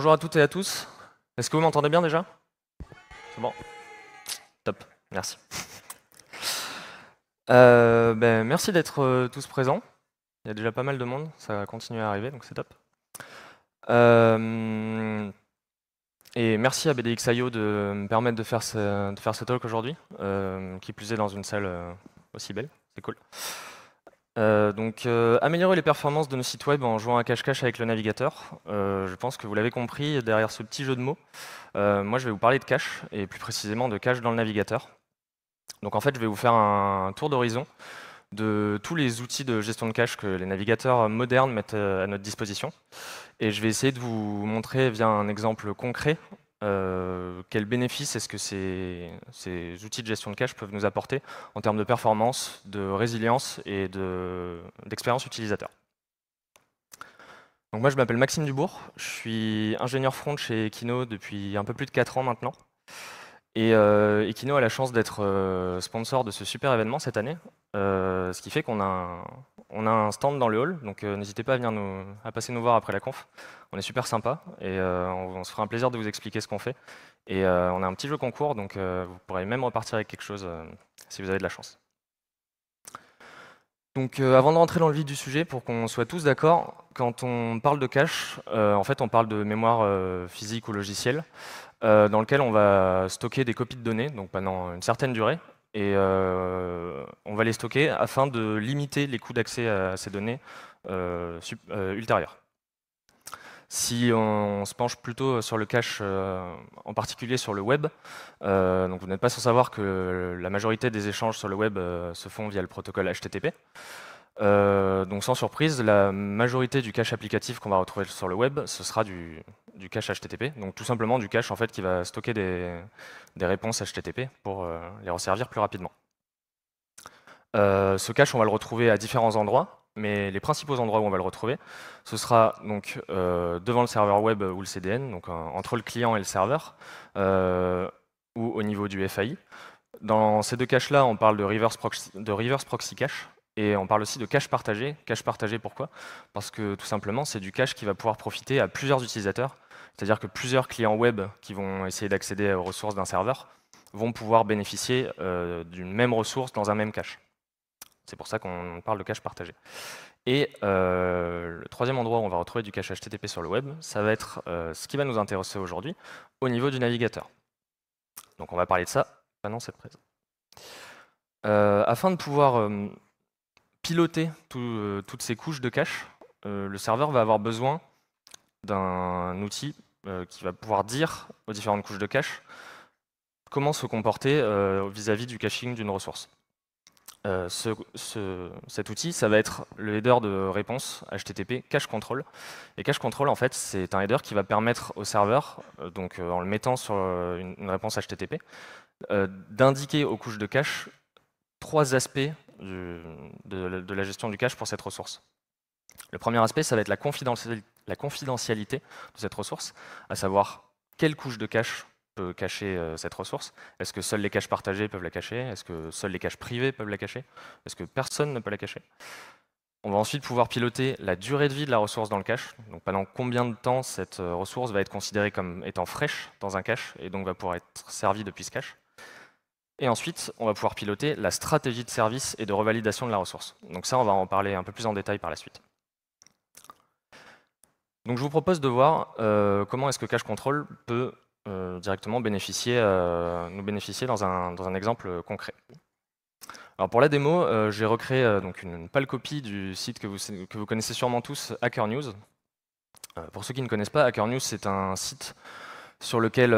bonjour à toutes et à tous. Est-ce que vous m'entendez bien déjà? C'est bon? Top, merci. Merci d'être tous présents. Il y a déjà pas mal de monde, ça va continuer à arriver, donc c'est top. Et merci à BDXIO de me permettre de faire ce talk aujourd'hui, qui plus est dans une salle aussi belle, c'est cool. Améliorer les performances de nos sites web en jouant à cache-cache avec le navigateur. Je pense que vous l'avez compris derrière ce petit jeu de mots. Moi, je vais vous parler de cache, et plus précisément de cache dans le navigateur. Donc en fait, je vais vous faire un tour d'horizon de tous les outils de gestion de cache que les navigateurs modernes mettent à notre disposition. Et je vais essayer de vous montrer via un exemple concret quels bénéfices est-ce que ces outils de gestion de cache peuvent nous apporter en termes de performance, de résilience et d'expérience utilisateur. Donc moi, je m'appelle Maxime Dubourg, je suis ingénieur front chez Equino depuis un peu plus de 4 ans maintenant. Et Equino a la chance d'être sponsor de ce super événement cette année, ce qui fait qu'on a un stand dans le hall, donc n'hésitez pas à venir à passer nous voir après la conf. On est super sympa et on se fera un plaisir de vous expliquer ce qu'on fait. Et on a un petit jeu concours, donc vous pourrez même repartir avec quelque chose si vous avez de la chance. Donc avant de rentrer dans le vif du sujet, pour qu'on soit tous d'accord, quand on parle de cache, en fait on parle de mémoire physique ou logicielle, dans lequel on va stocker des copies de données, donc pendant une certaine durée, et on va les stocker afin de limiter les coûts d'accès à ces données ultérieures. Si on se penche plutôt sur le cache, en particulier sur le web, donc vous n'êtes pas sans savoir que la majorité des échanges sur le web se font via le protocole HTTP. Donc sans surprise, la majorité du cache applicatif qu'on va retrouver sur le web, ce sera du cache HTTP, donc tout simplement du cache en fait qui va stocker des réponses HTTP pour les resservir plus rapidement. Ce cache, on va le retrouver à différents endroits, mais les principaux endroits où on va le retrouver, ce sera donc devant le serveur web ou le CDN, donc entre le client et le serveur, ou au niveau du FAI. Dans ces deux caches-là, on parle de reverse proxy cache, et on parle aussi de cache partagé. Cache partagé, pourquoi? Parce que tout simplement, c'est du cache qui va pouvoir profiter à plusieurs utilisateurs, c'est-à-dire que plusieurs clients web qui vont essayer d'accéder aux ressources d'un serveur vont pouvoir bénéficier d'une même ressource dans un même cache. C'est pour ça qu'on parle de cache partagé. Et le troisième endroit où on va retrouver du cache HTTP sur le web, ça va être ce qui va nous intéresser aujourd'hui au niveau du navigateur. Donc on va parler de ça pendant cette presse. Afin de pouvoir piloter toutes ces couches de cache, le serveur va avoir besoin d'un outil qui va pouvoir dire aux différentes couches de cache comment se comporter vis-à-vis du caching d'une ressource. Cet outil, ça va être le header de réponse HTTP cache control. Et cache control, en fait, c'est un header qui va permettre au serveur, en le mettant sur une réponse HTTP, d'indiquer aux couches de cache 3 aspects de la gestion du cache pour cette ressource. Le premier aspect, ça va être la confidentialité de cette ressource, à savoir quelle couche de cache peut cacher cette ressource. Est-ce que seuls les caches partagées peuvent la cacher? Est-ce que seuls les caches privées peuvent la cacher? Est-ce que personne ne peut la cacher? On va ensuite pouvoir piloter la durée de vie de la ressource dans le cache, donc pendant combien de temps cette ressource va être considérée comme étant fraîche dans un cache, et donc va pouvoir être servie depuis ce cache. Et ensuite, on va pouvoir piloter la stratégie de service et de revalidation de la ressource. Donc ça, on va en parler un peu plus en détail par la suite. Donc je vous propose de voir comment est-ce que Cache Control peut directement nous bénéficier dans un exemple concret. Alors pour la démo, j'ai recréé donc une pâle copie du site que vous connaissez sûrement tous, Hacker News. Pour ceux qui ne connaissent pas, Hacker News, c'est un site sur lequel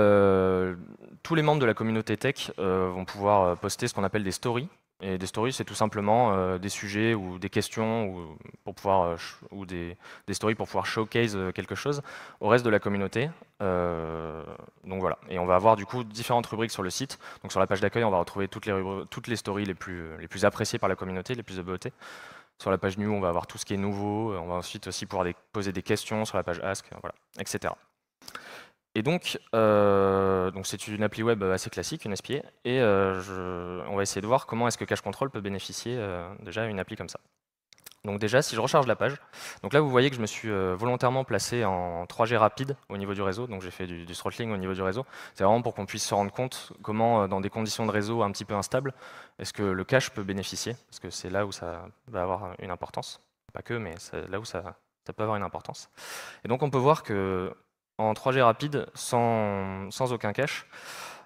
tous les membres de la communauté tech vont pouvoir poster ce qu'on appelle des stories. Et des stories, c'est tout simplement des sujets ou des questions ou des stories pour pouvoir showcase quelque chose au reste de la communauté. Donc voilà. Et on va avoir du coup différentes rubriques sur le site. Donc sur la page d'accueil, on va retrouver toutes les stories les plus appréciées par la communauté, les plus upvotées. Sur la page new, on va avoir tout ce qui est nouveau. On va ensuite aussi pouvoir poser des questions sur la page ask, voilà, etc. Et donc c'est une appli web assez classique, une SPA, et on va essayer de voir comment est-ce que Cache Control peut bénéficier déjà à une appli comme ça. Donc déjà, si je recharge la page, donc là vous voyez que je me suis volontairement placé en 3G rapide au niveau du réseau, donc j'ai fait du throttling au niveau du réseau. C'est vraiment pour qu'on puisse se rendre compte comment, dans des conditions de réseau un petit peu instables, est-ce que le cache peut bénéficier, parce que c'est là où ça va avoir une importance. Pas que, mais c'est là où ça peut avoir une importance. Et donc on peut voir que en 3G rapide, sans aucun cache,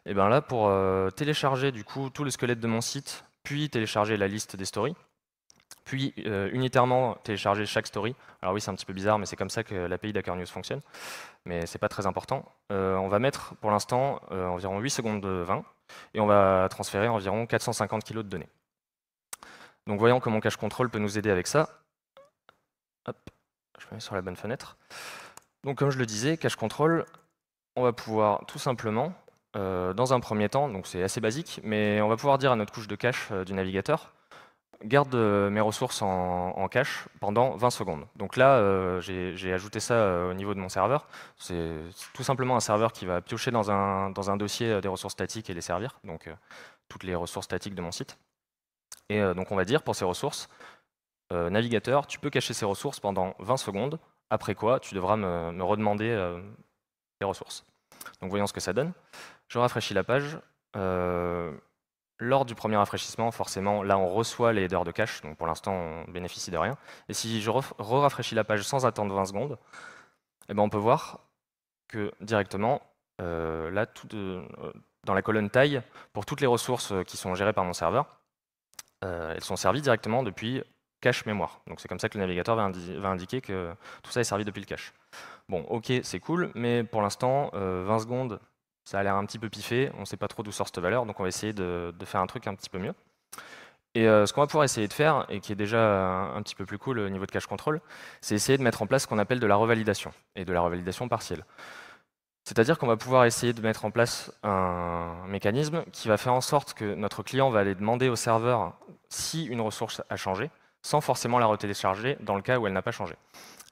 et bien là pour télécharger du coup tout le squelette de mon site, puis télécharger la liste des stories, puis unitairement télécharger chaque story. Alors oui, c'est un petit peu bizarre, mais c'est comme ça que l'API d'Hacker News fonctionne, mais c'est pas très important. On va mettre pour l'instant environ 8 secondes de 20, et on va transférer environ 450 kg de données. Donc voyons comment Cache Control peut nous aider avec ça. Hop, je me mets sur la bonne fenêtre. Donc comme je le disais, Cache Control, on va pouvoir tout simplement, dans un premier temps, donc c'est assez basique, mais on va pouvoir dire à notre couche de cache du navigateur, garde mes ressources en cache pendant 20 secondes. Donc là, j'ai ajouté ça au niveau de mon serveur. C'est tout simplement un serveur qui va piocher dans un dossier des ressources statiques et les servir, donc toutes les ressources statiques de mon site. Et donc on va dire pour ces ressources, navigateur, tu peux cacher ces ressources pendant 20 secondes, après quoi tu devras me redemander les ressources. Donc voyons ce que ça donne. Je rafraîchis la page. Lors du premier rafraîchissement, forcément, là on reçoit les headers de cache, donc pour l'instant on bénéficie de rien. Et si je rafraîchis la page sans attendre 20 secondes, eh ben, on peut voir que directement, là, dans la colonne taille, pour toutes les ressources qui sont gérées par mon serveur, elles sont servies directement depuis cache mémoire. Donc c'est comme ça que le navigateur va indiquer que tout ça est servi depuis le cache. Bon, ok, c'est cool, mais pour l'instant, 20 secondes, ça a l'air un petit peu piffé, on ne sait pas trop d'où sort cette valeur, donc on va essayer de faire un truc un petit peu mieux. Et ce qu'on va pouvoir essayer de faire, et qui est déjà un petit peu plus cool au niveau de cache control, c'est essayer de mettre en place ce qu'on appelle de la revalidation, et de la revalidation partielle. C'est-à-dire qu'on va pouvoir essayer de mettre en place un mécanisme qui va faire en sorte que notre client va aller demander au serveur si une ressource a changé, sans forcément la retélécharger dans le cas où elle n'a pas changé.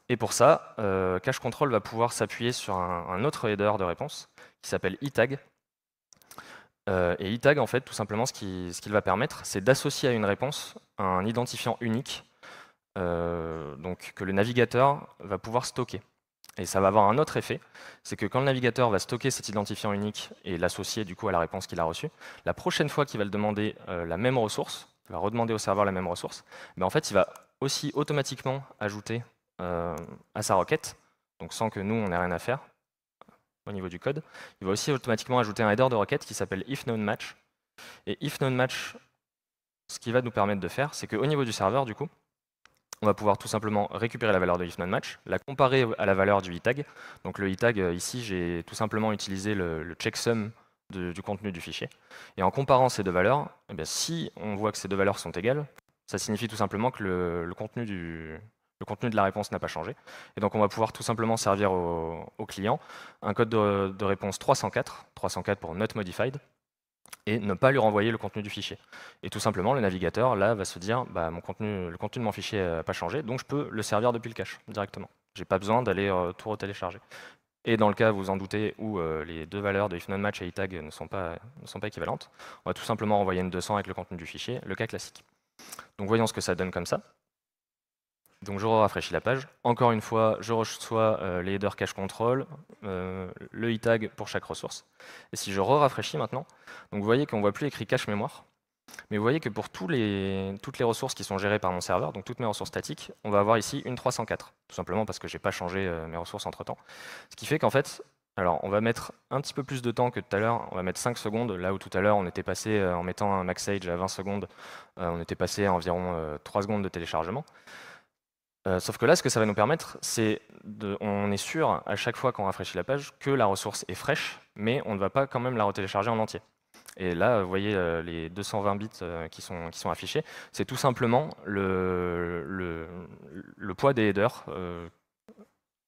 Et pour ça, Cache Control va pouvoir s'appuyer sur un autre header de réponse qui s'appelle eTag. Et eTag, en fait, tout simplement, ce qu'il va permettre, c'est d'associer à une réponse un identifiant unique donc, que le navigateur va pouvoir stocker. Et ça va avoir un autre effet, c'est que quand le navigateur va stocker cet identifiant unique et l'associer du coup à la réponse qu'il a reçue, la prochaine fois qu'il va le demander la même ressource, il va redemander au serveur la même ressource, mais en fait il va aussi automatiquement ajouter à sa requête, donc sans que nous on ait rien à faire au niveau du code, il va aussi automatiquement ajouter un header de requête qui s'appelle ifKnownMatch. Et ifKnownMatch, ce qui va nous permettre de faire, c'est qu'au niveau du serveur du coup, on va pouvoir tout simplement récupérer la valeur de ifKnownMatch, la comparer à la valeur du eTag. Donc le eTag, ici, j'ai tout simplement utilisé le checksum du contenu du fichier. Et en comparant ces deux valeurs, eh bien, si on voit que ces deux valeurs sont égales, ça signifie tout simplement que le contenu de la réponse n'a pas changé. Et donc on va pouvoir tout simplement servir au client un code de réponse 304 pour not modified, et ne pas lui renvoyer le contenu du fichier. Et tout simplement, le navigateur, là, va se dire, bah, le contenu de mon fichier n'a pas changé, donc je peux le servir depuis le cache, directement. J'ai pas besoin d'aller tout retélécharger. Et dans le cas, vous en doutez, où les deux valeurs de ifKnownMatch et eTag ne sont pas équivalentes, on va tout simplement renvoyer une 200 avec le contenu du fichier, le cas classique. Donc voyons ce que ça donne comme ça. Donc je rafraîchis la page. Encore une fois, je reçois les headers cache control, le eTag pour chaque ressource. Et si je rafraîchis maintenant, donc vous voyez qu'on ne voit plus écrit cache mémoire, mais vous voyez que pour toutes les ressources qui sont gérées par mon serveur, donc toutes mes ressources statiques, on va avoir ici une 304, tout simplement parce que je n'ai pas changé mes ressources entre-temps. Ce qui fait qu'en fait, alors on va mettre un petit peu plus de temps que tout à l'heure, on va mettre 5 secondes, là où tout à l'heure on était passé, en mettant un max age à 20 secondes, on était passé à environ 3 secondes de téléchargement. Sauf que là, ce que ça va nous permettre, c'est on est sûr à chaque fois qu'on rafraîchit la page que la ressource est fraîche, mais on ne va pas quand même la retélécharger en entier. Et là, vous voyez les 220 bits qui sont affichés, c'est tout simplement le poids des headers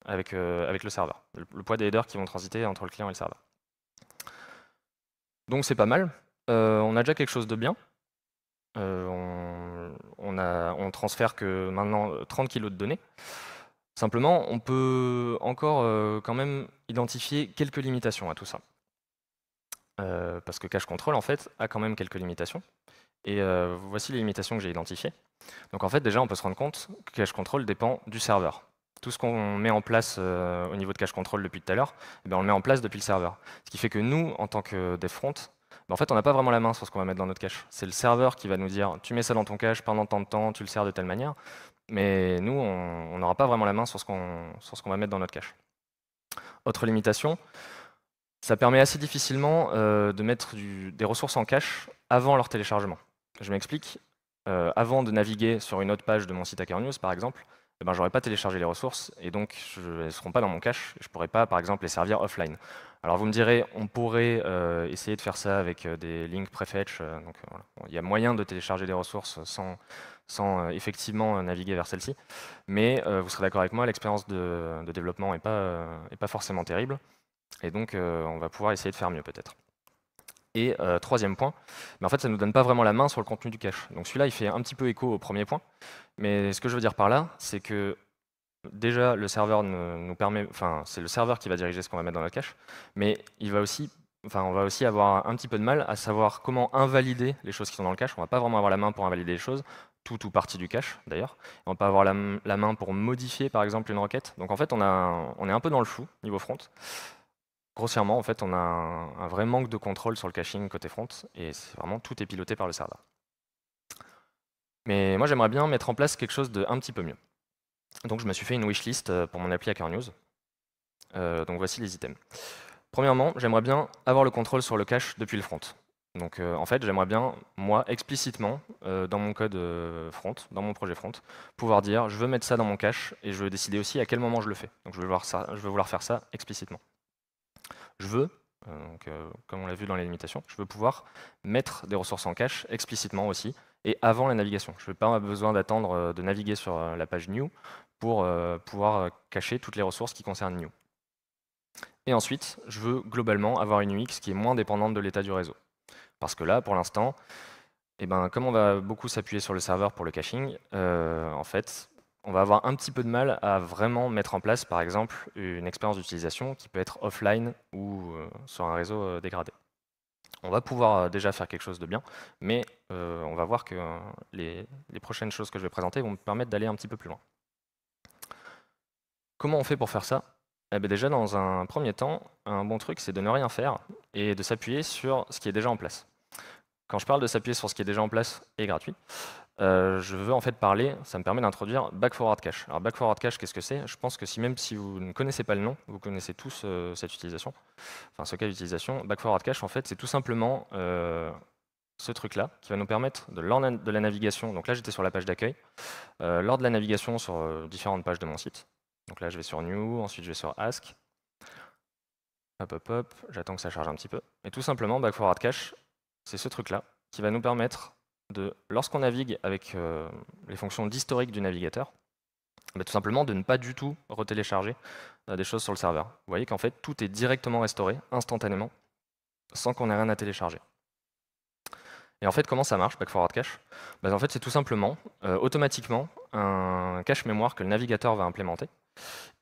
avec le serveur, le poids des headers qui vont transiter entre le client et le serveur. Donc c'est pas mal. On a déjà quelque chose de bien. On transfère que maintenant 30 kg de données. Simplement, on peut encore quand même identifier quelques limitations à tout ça. Parce que Cache Control, en fait, a quand même quelques limitations. Et voici les limitations que j'ai identifiées. Donc en fait, déjà, on peut se rendre compte que cache control dépend du serveur. Tout ce qu'on met en place au niveau de cache control depuis tout à l'heure, eh bien, on le met en place depuis le serveur. Ce qui fait que nous, en tant que dev front, ben, en fait, on n'a pas vraiment la main sur ce qu'on va mettre dans notre cache. C'est le serveur qui va nous dire, tu mets ça dans ton cache pendant tant de temps, tu le sers de telle manière. Mais nous, on n'aura pas vraiment la main sur ce qu'on va mettre dans notre cache. Autre limitation, ça permet assez difficilement de mettre des ressources en cache avant leur téléchargement. Je m'explique. Avant de naviguer sur une autre page de mon site Hacker News, par exemple, eh ben, je n'aurais pas téléchargé les ressources et donc elles ne seront pas dans mon cache. Je ne pourrais pas, par exemple, les servir offline. Alors vous me direz, on pourrait essayer de faire ça avec des links prefetch. Donc voilà. Bon, il y a moyen de télécharger des ressources sans effectivement naviguer vers celle-ci. Mais vous serez d'accord avec moi, l'expérience de développement n'est pas forcément terrible. Et donc on va pouvoir essayer de faire mieux peut-être. Et troisième point, en fait, ça ne nous donne pas vraiment la main sur le contenu du cache. Donc celui-là, il fait un petit peu écho au premier point. Mais ce que je veux dire par là, c'est que déjà, le serveur nous permet, enfin, c'est le serveur qui va diriger ce qu'on va mettre dans notre cache, mais il va aussi, on va aussi avoir un petit peu de mal à savoir comment invalider les choses qui sont dans le cache. On va pas vraiment avoir la main pour invalider les choses, tout ou partie du cache d'ailleurs. On va pas avoir la main pour modifier, par exemple, une requête. Donc en fait, on est un peu dans le flou niveau front. Grossièrement, en fait, on a un vrai manque de contrôle sur le caching côté front, et c'est vraiment tout est piloté par le serveur. Mais moi, j'aimerais bien mettre en place quelque chose de un petit peu mieux. Donc, je me suis fait une wishlist pour mon appli Hacker News. Donc, voici les items. Premièrement, j'aimerais bien avoir le contrôle sur le cache depuis le front. Donc, en fait, j'aimerais bien, moi, explicitement, dans mon code front, dans mon projet front, pouvoir dire, je veux mettre ça dans mon cache, et je veux décider aussi à quel moment je le fais. Donc, je veux vouloir faire ça explicitement. Je veux, comme on l'a vu dans les limitations, je veux pouvoir mettre des ressources en cache explicitement aussi, et avant la navigation. Je n'ai pas besoin d'attendre de naviguer sur la page new pour pouvoir cacher toutes les ressources qui concernent new. Et ensuite, je veux globalement avoir une UX qui est moins dépendante de l'état du réseau. Parce que là, pour l'instant, comme on va beaucoup s'appuyer sur le serveur pour le caching, en fait, on va avoir un petit peu de mal à vraiment mettre en place, par exemple, une expérience d'utilisation qui peut être offline ou sur un réseau dégradé. On va pouvoir déjà faire quelque chose de bien, mais on va voir que les prochaines choses que je vais présenter vont me permettre d'aller un petit peu plus loin. Comment on fait pour faire ça? Déjà, dans un premier temps, un bon truc, c'est de ne rien faire et de s'appuyer sur ce qui est déjà en place. Quand je parle de s'appuyer sur ce qui est déjà en place et gratuit, je veux en fait parler, ça me permet d'introduire Back Forward Cache. Alors Back Forward Cache, qu'est-ce que c'est? Je pense que même si vous ne connaissez pas le nom, vous connaissez tous cette utilisation, enfin ce cas d'utilisation. Back Forward Cache, en fait, c'est tout simplement ce truc-là qui va nous permettre lors de la navigation. Donc là, j'étais sur la page d'accueil. Lors de la navigation sur différentes pages de mon site. Donc là, je vais sur New, ensuite je vais sur Ask. Hop, j'attends que ça charge un petit peu. Et tout simplement, Back Forward Cache, c'est ce truc-là qui va nous permettre lorsqu'on navigue avec les fonctions d'historique du navigateur, tout simplement de ne pas du tout retélécharger des choses sur le serveur. Vous voyez qu'en fait, tout est directement restauré instantanément, sans qu'on ait rien à télécharger. Et en fait, comment ça marche, Back Forward Cache? En fait, c'est tout simplement, automatiquement, un cache mémoire que le navigateur va implémenter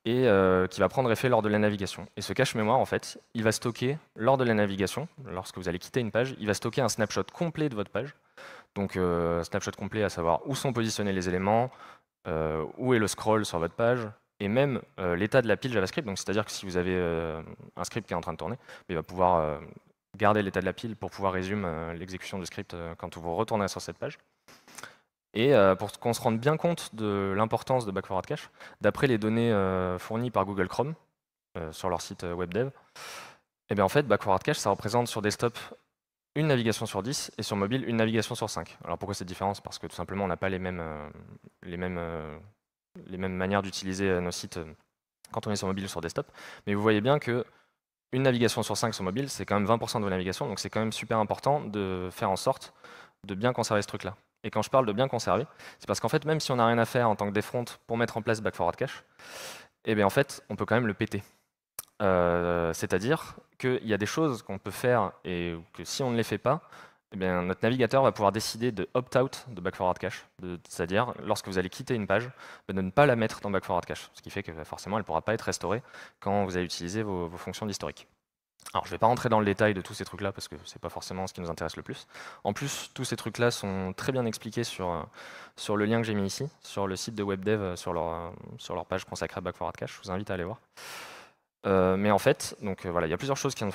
et qui va prendre effet lors de la navigation. Et ce cache mémoire, en fait, il va stocker, lors de la navigation, lorsque vous allez quitter une page, il va stocker un snapshot complet de votre page. Donc, snapshot complet, à savoir où sont positionnés les éléments, où est le scroll sur votre page, et même l'état de la pile JavaScript. Donc, c'est-à-dire que si vous avez un script qui est en train de tourner, il va pouvoir garder l'état de la pile pour pouvoir résumer l'exécution du script quand vous retournez sur cette page. Et pour qu'on se rende bien compte de l'importance de Back Forward Cache, d'après les données fournies par Google Chrome sur leur site WebDev, en fait, Back Forward Cache, ça représente sur desktop une navigation sur 10 et sur mobile une navigation sur 5. Alors pourquoi cette différence? Parce que tout simplement on n'a pas les mêmes manières d'utiliser nos sites quand on est sur mobile ou sur desktop. Mais vous voyez bien que une navigation sur 5 sur mobile, c'est quand même 20% de vos navigations, donc c'est quand même super important de faire en sorte de bien conserver ce truc-là. Et quand je parle de bien conserver, c'est parce qu'en fait, même si on n'a rien à faire en tant que front pour mettre en place Back Forward Cache, en fait, on peut quand même le péter. C'est-à-dire qu'il y a des choses qu'on peut faire et que si on ne les fait pas, notre navigateur va pouvoir décider de opt-out de Back Forward Cache, c'est-à-dire lorsque vous allez quitter une page, de ne pas la mettre dans Back Forward Cache, ce qui fait que forcément elle ne pourra pas être restaurée quand vous allez utiliser vos fonctions d'historique. Alors, je ne vais pas rentrer dans le détail de tous ces trucs-là parce que c'est pas forcément ce qui nous intéresse le plus. En plus, tous ces trucs-là sont très bien expliqués sur le lien que j'ai mis ici, sur le site de WebDev, sur leur page consacrée à Back4Hard Cache. Je vous invite à aller voir. Mais en fait, donc voilà, il y a plusieurs choses qu'il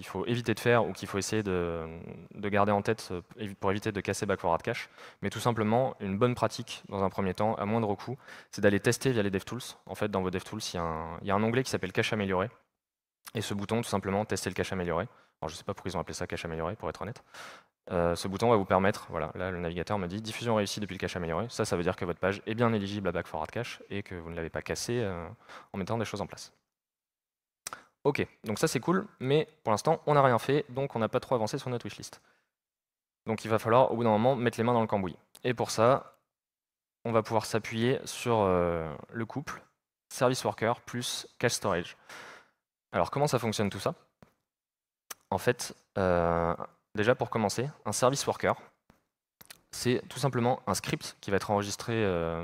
faut éviter de faire ou qu'il faut essayer de garder en tête pour éviter de casser Back4Hard Cache. Mais tout simplement, une bonne pratique dans un premier temps, à moindre coût, c'est d'aller tester via les DevTools. En fait, dans vos DevTools, il y a un onglet qui s'appelle Cache amélioré. Et ce bouton, tout simplement, tester le cache amélioré. Alors, je ne sais pas pourquoi ils ont appelé ça cache amélioré, pour être honnête. Ce bouton va vous permettre, voilà, là le navigateur me dit diffusion réussie depuis le cache amélioré. Ça veut dire que votre page est bien éligible à Back4Hard Cache et que vous ne l'avez pas cassé en mettant des choses en place. Ok, donc ça c'est cool, mais pour l'instant on n'a rien fait, donc on n'a pas trop avancé sur notre wishlist. Donc il va falloir au bout d'un moment mettre les mains dans le cambouis. Et pour ça, on va pouvoir s'appuyer sur le couple Service Worker plus Cache Storage. Alors comment ça fonctionne tout ça? En fait, déjà pour commencer, un Service Worker, c'est tout simplement un script qui va être enregistré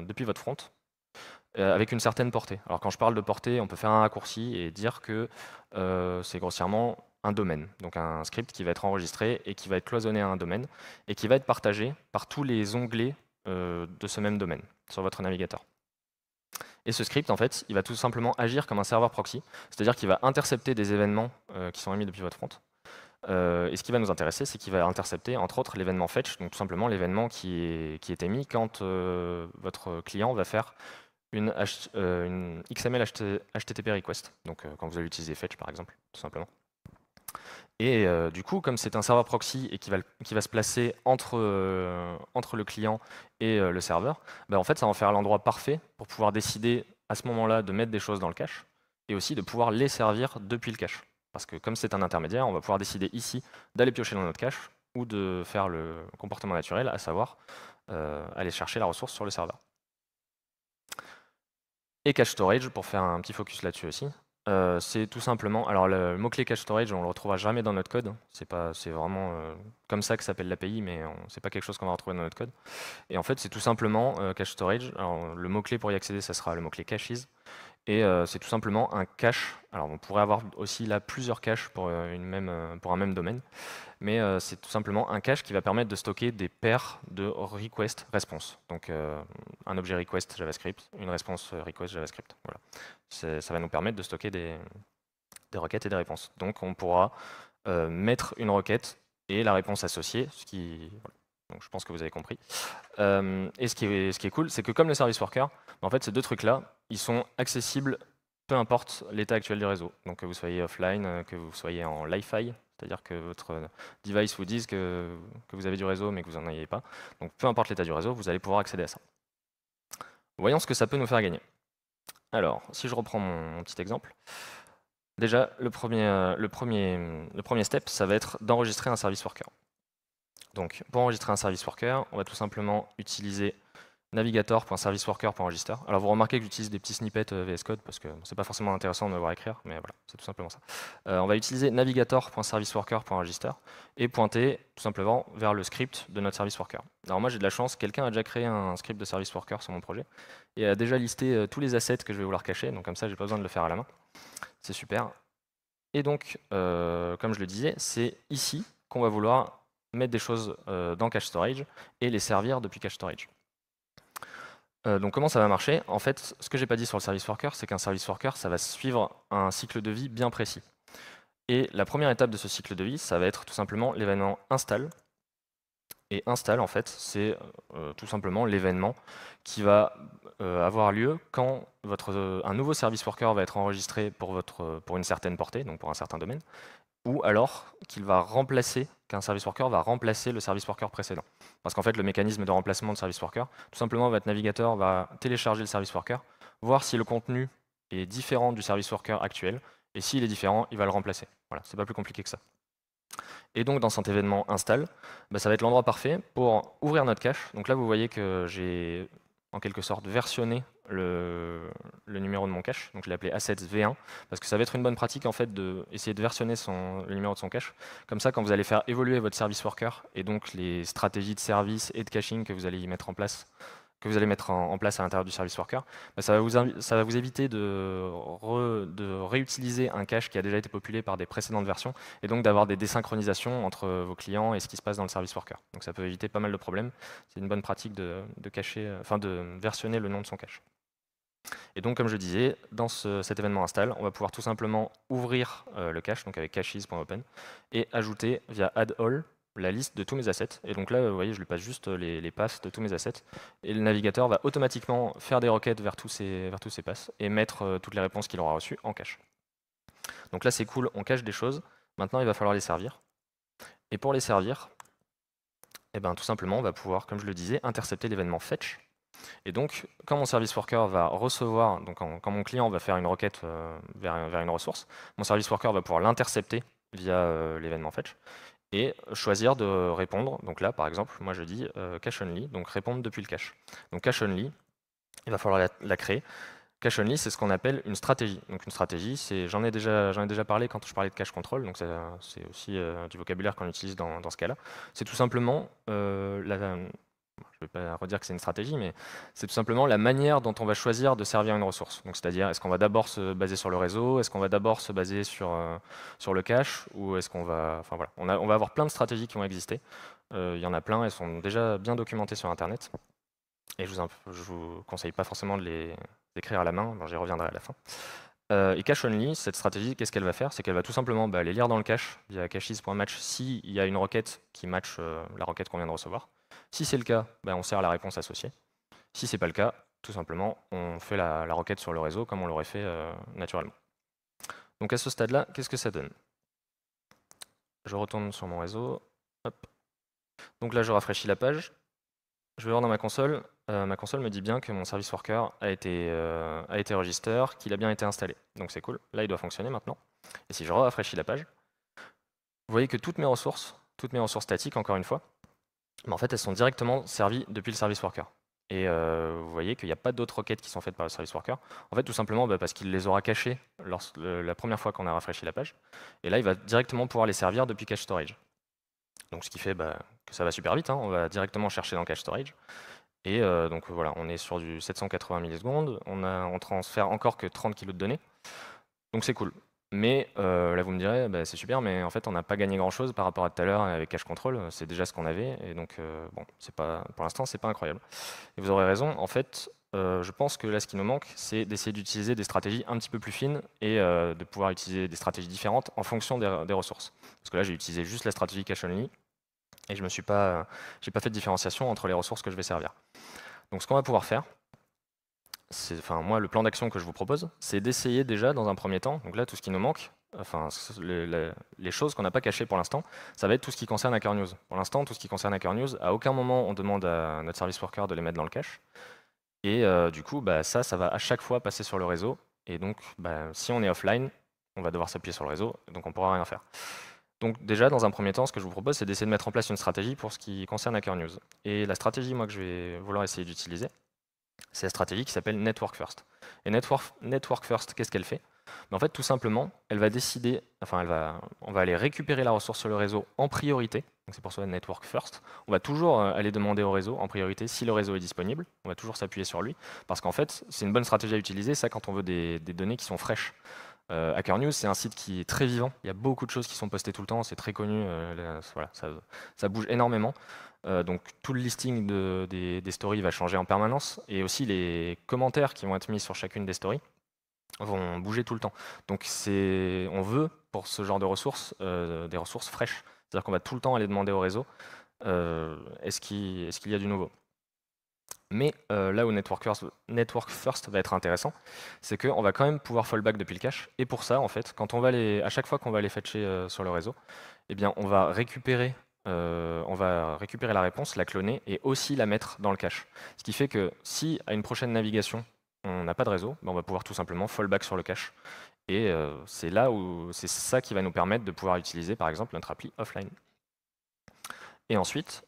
depuis votre front, avec une certaine portée. Alors quand je parle de portée, on peut faire un raccourci et dire que c'est grossièrement un domaine, donc un script qui va être enregistré et qui va être cloisonné à un domaine et qui va être partagé par tous les onglets de ce même domaine sur votre navigateur. Et ce script, en fait, il va tout simplement agir comme un serveur proxy, c'est-à-dire qu'il va intercepter des événements qui sont émis depuis votre front. Et ce qui va nous intéresser, c'est qu'il va intercepter, entre autres, l'événement fetch, donc tout simplement l'événement qui est émis quand votre client va faire une XML HTTP request, donc quand vous allez utiliser fetch par exemple, tout simplement. Et du coup, comme c'est un serveur proxy et qui va se placer entre le client et le serveur, en fait, ça va en faire l'endroit parfait pour pouvoir décider à ce moment-là de mettre des choses dans le cache et aussi de pouvoir les servir depuis le cache. Parce que comme c'est un intermédiaire, on va pouvoir décider ici d'aller piocher dans notre cache ou de faire le comportement naturel, à savoir aller chercher la ressource sur le serveur. Et cache storage, pour faire un petit focus là-dessus aussi, c'est tout simplement, alors le mot-clé cache storage, on le retrouvera jamais dans notre code, c'est vraiment comme ça que s'appelle l'API, mais c'est pas quelque chose qu'on va retrouver dans notre code. Et en fait, c'est tout simplement cache storage. Alors, le mot-clé pour y accéder, ça sera le mot-clé caches. Et c'est tout simplement un cache. Alors, on pourrait avoir aussi là plusieurs caches pour un même domaine. Mais c'est tout simplement un cache qui va permettre de stocker des paires de request-response. Donc, un objet request JavaScript, une réponse request JavaScript. Voilà. Ça va nous permettre de stocker des requêtes et des réponses. Donc, on pourra mettre une requête et la réponse associée, ce qui... Voilà. Donc je pense que vous avez compris. Et ce qui est cool, c'est que comme le service worker, en fait, ces deux trucs-là, ils sont accessibles peu importe l'état actuel du réseau. Donc que vous soyez offline, que vous soyez en Li-Fi, c'est-à-dire que votre device vous dise que vous avez du réseau mais que vous n'en ayez pas. Donc peu importe l'état du réseau, vous allez pouvoir accéder à ça. Voyons ce que ça peut nous faire gagner. Alors, si je reprends mon petit exemple, déjà, le premier step, ça va être d'enregistrer un service worker. Donc, pour enregistrer un service worker, on va tout simplement utiliser navigator.serviceworker.register. Alors, vous remarquez que j'utilise des petits snippets VS Code parce que c'est pas forcément intéressant de me voir écrire, mais voilà, c'est tout simplement ça. On va utiliser navigator.serviceworker.register et pointer tout simplement vers le script de notre service worker. Alors, moi, j'ai de la chance, quelqu'un a déjà créé un script de service worker sur mon projet et a déjà listé tous les assets que je vais vouloir cacher, donc comme ça, j'ai pas besoin de le faire à la main. C'est super. Et donc, comme je le disais, c'est ici qu'on va vouloir mettre des choses dans cache storage et les servir depuis cache storage. Donc comment ça va marcher? En fait, ce que j'ai pas dit sur le service worker, c'est qu'un service worker, ça va suivre un cycle de vie bien précis. Et la première étape de ce cycle de vie, ça va être tout simplement l'événement install. Et install, en fait, c'est tout simplement l'événement qui va avoir lieu quand un nouveau service worker va être enregistré pour une certaine portée, donc pour un certain domaine, ou alors qu'un service worker va remplacer le service worker précédent. Parce qu'en fait, le mécanisme de remplacement de service worker, tout simplement, votre navigateur va télécharger le service worker, voir si le contenu est différent du service worker actuel, et s'il est différent, il va le remplacer. Voilà, c'est pas plus compliqué que ça. Et donc, dans cet événement install, ça va être l'endroit parfait pour ouvrir notre cache. Donc là, vous voyez que j'ai en quelque sorte versionné le numéro de mon cache, donc je l'ai appelé assets v1, parce que ça va être une bonne pratique en fait d'essayer de versionner le numéro de son cache. Comme ça, quand vous allez faire évoluer votre service worker et donc les stratégies de service et de caching que vous allez y mettre en place que vous allez mettre en place à l'intérieur du service worker, bah, ça va vous éviter de réutiliser un cache qui a déjà été populé par des précédentes versions, et donc d'avoir des désynchronisations entre vos clients et ce qui se passe dans le service worker. Donc ça peut éviter pas mal de problèmes. C'est une bonne pratique de cacher, enfin de versionner le nom de son cache. Et donc, comme je disais, dans cet événement install, on va pouvoir tout simplement ouvrir le cache, donc avec caches.open, et ajouter via add all la liste de tous mes assets. Et donc là, vous voyez, je lui passe juste les paths de tous mes assets. Et le navigateur va automatiquement faire des requêtes vers tous ces paths et mettre toutes les réponses qu'il aura reçues en cache. Donc là, c'est cool, on cache des choses. Maintenant, il va falloir les servir. Et pour les servir, eh ben, tout simplement, on va pouvoir, comme je le disais, intercepter l'événement fetch. Et donc, quand mon service worker va recevoir, donc quand mon client va faire une requête vers une ressource, mon service worker va pouvoir l'intercepter via l'événement fetch et choisir de répondre. Donc là, par exemple, moi je dis cache only, donc répondre depuis le cache. Donc cache only, il va falloir la créer. Cache only, c'est ce qu'on appelle une stratégie. Donc une stratégie, j'en ai déjà parlé quand je parlais de cache control, donc c'est aussi du vocabulaire qu'on utilise dans ce cas-là. C'est tout simplement je ne vais pas redire que c'est une stratégie, mais c'est tout simplement la manière dont on va choisir de servir une ressource. Donc, c'est-à-dire, est-ce qu'on va d'abord se baser sur le réseau, est-ce qu'on va d'abord se baser sur le cache, ou est-ce qu'on va... Enfin voilà, on va avoir plein de stratégies qui vont exister. Il y en a plein, elles sont déjà bien documentées sur Internet. Et je vous conseille pas forcément de les écrire à la main, j'y reviendrai à la fin. Et cache only, cette stratégie, qu'est-ce qu'elle va faire? C'est qu'elle va tout simplement les lire dans le cache via caches.match s'il y a une requête qui match la requête qu'on vient de recevoir. Si c'est le cas, on sert la réponse associée. Si c'est pas le cas, tout simplement, on fait la requête sur le réseau comme on l'aurait fait naturellement. Donc à ce stade-là, qu'est-ce que ça donne? Je retourne sur mon réseau. Hop. Donc là, je rafraîchis la page. Je vais voir dans ma console. Ma console me dit bien que mon service worker a été register, qu'il a bien été installé. Donc c'est cool. Là, il doit fonctionner maintenant. Et si je rafraîchis la page, vous voyez que toutes mes ressources statiques, encore une fois, en fait, elles sont directement servies depuis le service worker. Et vous voyez qu'il n'y a pas d'autres requêtes qui sont faites par le service worker. En fait, tout simplement parce qu'il les aura cachées la première fois qu'on a rafraîchi la page. Et là, il va directement pouvoir les servir depuis cache storage. Donc ce qui fait que ça va super vite, hein. On va directement chercher dans cache storage. Et donc voilà, on est sur du 780 millisecondes. On transfère encore que 30 kg de données. Donc c'est cool. Mais là, vous me direz, c'est super, mais en fait, on n'a pas gagné grand-chose par rapport à tout à l'heure avec cache control. C'est déjà ce qu'on avait, et donc bon, pour l'instant, c'est pas incroyable. Et vous aurez raison. En fait, je pense que là, ce qui nous manque, c'est d'essayer d'utiliser des stratégies un petit peu plus fines et de pouvoir utiliser des stratégies différentes en fonction des ressources. Parce que là, j'ai utilisé juste la stratégie cache only et je j'ai pas fait de différenciation entre les ressources que je vais servir. Donc, ce qu'on va pouvoir faire, moi, le plan d'action que je vous propose, c'est d'essayer déjà dans un premier temps, donc là, tout ce qui nous manque, les choses qu'on n'a pas cachées pour l'instant, ça va être tout ce qui concerne Hacker News. Pour l'instant, tout ce qui concerne Hacker News, à aucun moment on demande à notre service worker de les mettre dans le cache. Et du coup, ça va à chaque fois passer sur le réseau. Et donc, si on est offline, on va devoir s'appuyer sur le réseau, donc on ne pourra rien faire. Donc déjà, dans un premier temps, ce que je vous propose, c'est d'essayer de mettre en place une stratégie pour ce qui concerne Hacker News. Et la stratégie, moi, que je vais vouloir essayer d'utiliser, c'est la stratégie qui s'appelle Network First. Et Network First, qu'est-ce qu'elle fait? En fait, tout simplement, elle va décider, on va aller récupérer la ressource sur le réseau en priorité. Donc c'est pour ça Network First. On va toujours aller demander au réseau en priorité si le réseau est disponible. On va toujours s'appuyer sur lui. Parce qu'en fait, c'est une bonne stratégie à utiliser, ça quand on veut des données qui sont fraîches. Hacker News, c'est un site qui est très vivant. Il y a beaucoup de choses qui sont postées tout le temps. C'est très connu. Voilà, ça bouge énormément. Donc tout le listing des stories va changer en permanence. Et aussi les commentaires qui vont être mis sur chacune des stories vont bouger tout le temps. Donc on veut, pour ce genre de ressources, des ressources fraîches. C'est-à-dire qu'on va tout le temps aller demander au réseau est-ce qu'il y a du nouveau. Mais là où Network First va être intéressant, c'est qu'on va quand même pouvoir fallback depuis le cache. Et pour ça, en fait, à chaque fois qu'on va aller fetcher sur le réseau, eh bien, on va récupérer la réponse, la cloner et aussi la mettre dans le cache. Ce qui fait que si à une prochaine navigation, on n'a pas de réseau, on va pouvoir tout simplement fallback sur le cache. Et c'est ça qui va nous permettre de pouvoir utiliser par exemple notre appli offline. Et ensuite,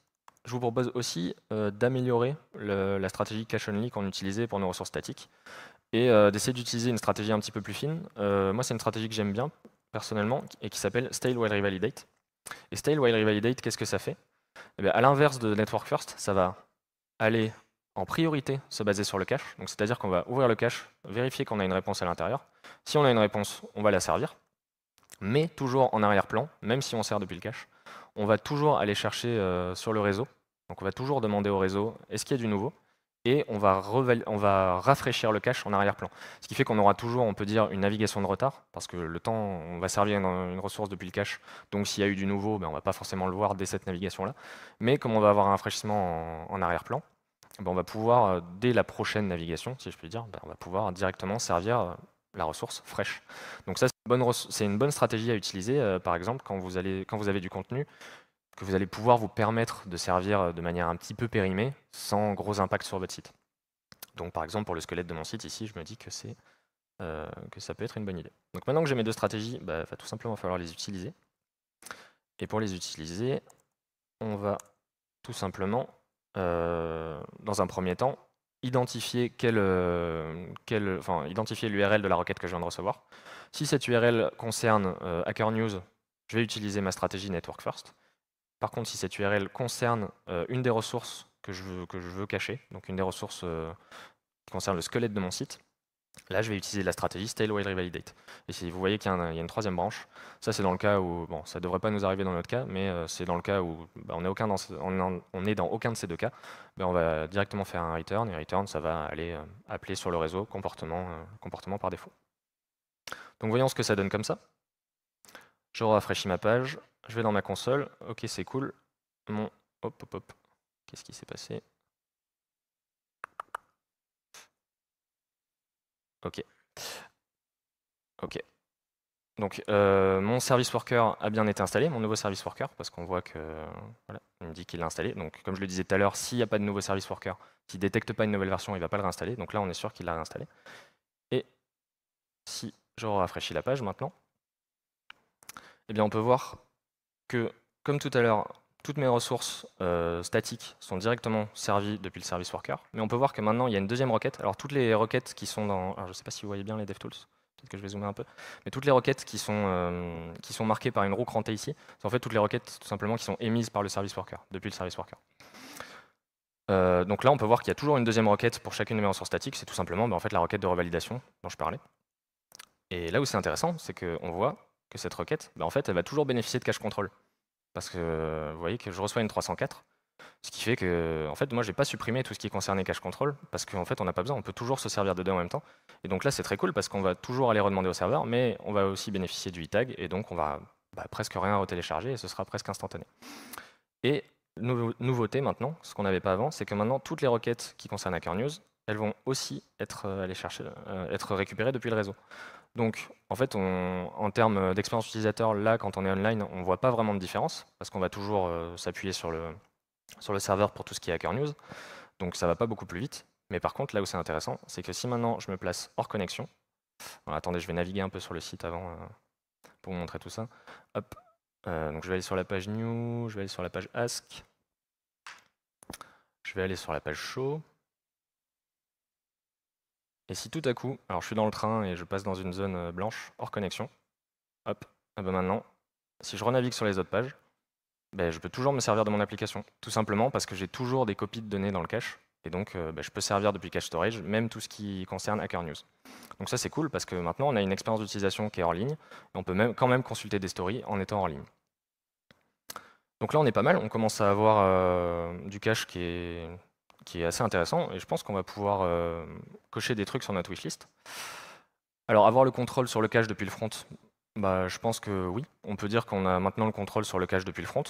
je vous propose aussi d'améliorer la stratégie cache only qu'on utilisait pour nos ressources statiques et d'essayer d'utiliser une stratégie un petit peu plus fine. Moi, c'est une stratégie que j'aime bien personnellement et qui s'appelle Stale While Revalidate. Et Stale While Revalidate, qu'est-ce que ça fait? À l'inverse de Network First, ça va aller en priorité se baser sur le cache. Donc c'est-à-dire qu'on va ouvrir le cache, vérifier qu'on a une réponse à l'intérieur. Si on a une réponse, on va la servir, mais toujours en arrière-plan, même si on sert depuis le cache. On va toujours aller chercher sur le réseau. Donc on va toujours demander au réseau, est-ce qu'il y a du nouveau? Et on va rafraîchir le cache en arrière-plan. Ce qui fait qu'on aura toujours, on peut dire, une navigation de retard, parce que le temps, on va servir une ressource depuis le cache, donc s'il y a eu du nouveau, ben, on ne va pas forcément le voir dès cette navigation-là. Mais comme on va avoir un rafraîchissement en arrière-plan, ben, on va pouvoir, dès la prochaine navigation, si je puis dire, ben, on va pouvoir directement servir la ressource fraîche. Donc ça, c'est une bonne stratégie à utiliser, par exemple, quand vous avez du contenu, que vous allez pouvoir vous permettre de servir de manière un petit peu périmée, sans gros impact sur votre site. Donc par exemple, pour le squelette de mon site, ici, je me dis que ça peut être une bonne idée. Donc maintenant que j'ai mes deux stratégies, il va tout simplement falloir les utiliser. Et pour les utiliser, on va tout simplement, dans un premier temps, identifier identifier l'URL de la requête que je viens de recevoir. Si cette URL concerne Hacker News, je vais utiliser ma stratégie Network First. Par contre, si cette URL concerne une des ressources que je veux cacher, donc une des ressources qui concerne le squelette de mon site, là je vais utiliser la stratégie Stale While Revalidate. Et si vous voyez qu'il y a une troisième branche, ça c'est dans le cas où, bon, ça ne devrait pas nous arriver dans notre cas, mais c'est dans le cas où on est dans aucun de ces deux cas, on va directement faire un return, et return ça va aller appeler sur le réseau comportement par défaut. Donc voyons ce que ça donne comme ça. Je rafraîchis ma page, je vais dans ma console, ok c'est cool, hop, qu'est-ce qui s'est passé? Ok. Donc mon service worker a bien été installé, mon nouveau service worker, parce qu'on voit que voilà, il me dit qu'il l'a installé. Donc comme je le disais tout à l'heure, s'il n'y a pas de nouveau service worker, s'il ne détecte pas une nouvelle version, il ne va pas le réinstaller. Donc là on est sûr qu'il l'a réinstallé. Et si je rafraîchis la page maintenant, eh bien on peut voir que, comme tout à l'heure, toutes mes ressources statiques sont directement servies depuis le service worker. Mais on peut voir que maintenant il y a une deuxième requête. Alors toutes les requêtes qui sont dans... Alors je ne sais pas si vous voyez bien les DevTools. Peut-être que je vais zoomer un peu. Mais toutes les requêtes qui sont marquées par une roue crantée ici, c'est en fait toutes les requêtes tout simplement qui sont émises par le service worker, depuis le service worker. Donc là, on peut voir qu'il y a toujours une deuxième requête pour chacune de mes ressources statiques. C'est tout simplement en fait, la requête de revalidation dont je parlais. Et là où c'est intéressant, c'est qu'on voit que cette requête, en fait, elle va toujours bénéficier de cache control. Parce que vous voyez que je reçois une 304. Ce qui fait que, en fait, moi, j'ai pas supprimé tout ce qui concernait cache control, parce qu'en fait, on n'a pas besoin, on peut toujours se servir de deux en même temps. Et donc là, c'est très cool, parce qu'on va toujours aller redemander au serveur, mais on va aussi bénéficier du e-tag, et donc on va presque rien retélécharger, et ce sera presque instantané. Et nouveauté maintenant, ce qu'on n'avait pas avant, c'est que maintenant, toutes les requêtes qui concernent Hacker News, elles vont aussi être récupérées depuis le réseau. Donc, en fait, en termes d'expérience utilisateur, là, quand on est online, on ne voit pas vraiment de différence, parce qu'on va toujours s'appuyer sur le serveur pour tout ce qui est Hacker News. Donc ça va pas beaucoup plus vite. Mais par contre, là où c'est intéressant, c'est que si maintenant je me place hors connexion, alors, attendez, je vais naviguer un peu sur le site avant pour vous montrer tout ça. Hop. Donc je vais aller sur la page New, je vais aller sur la page Ask, je vais aller sur la page Show. Et si tout à coup, alors je suis dans le train et je passe dans une zone blanche, hors connexion, hop, et ben maintenant, si je renavigue sur les autres pages, je peux toujours me servir de mon application. Tout simplement parce que j'ai toujours des copies de données dans le cache. Et donc, je peux servir depuis cache storage, même tout ce qui concerne Hacker News. Donc ça, c'est cool parce que maintenant, on a une expérience d'utilisation qui est hors ligne. Et on peut quand même consulter des stories en étant hors ligne. Donc là, on est pas mal. On commence à avoir du cache qui est assez intéressant. Et je pense qu'on va pouvoir cocher des trucs sur notre wishlist. Alors, avoir le contrôle sur le cache depuis le front, je pense que oui. On peut dire qu'on a maintenant le contrôle sur le cache depuis le front.